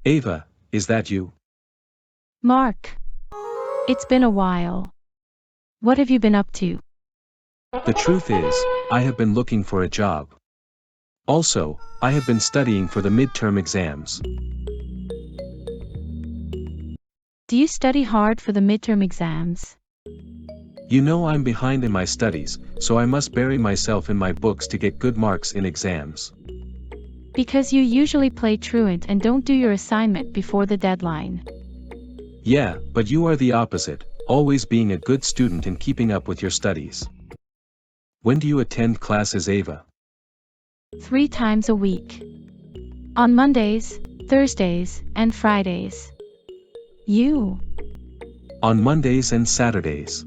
Ava, is that you? Mark, it's been a while. What have you been up to? The truth is, I have been looking for a job. Also, I have been studying for the midterm exams. Do you study hard for the midterm exams? You know I'm behind in my studies, so I must bury myself in my books to get good marks in exams. Because you usually play truant and don't do your assignment before the deadline. Yeah, but you are the opposite, always being a good student and keeping up with your studies. When do you attend classes, Ava? 3 times a week. On Mondays, Thursdays, and Fridays. You. On Mondays and Saturdays.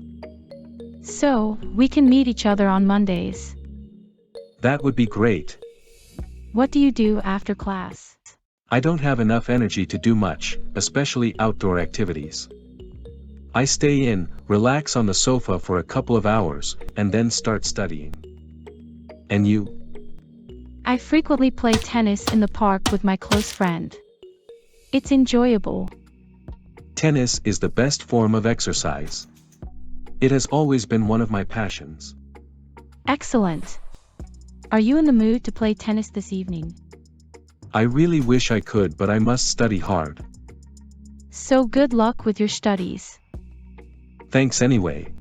So, we can meet each other on Mondays. That would be great. What do you do after class? I don't have enough energy to do much, especially outdoor activities. I stay in, relax on the sofa for a couple of hours, and then start studying. And you? I frequently play tennis in the park with my close friend. It's enjoyable. Tennis is the best form of exercise. It has always been one of my passions. Excellent. Are you in the mood to play tennis this evening? I really wish I could, but I must study hard. So good luck with your studies. Thanks anyway.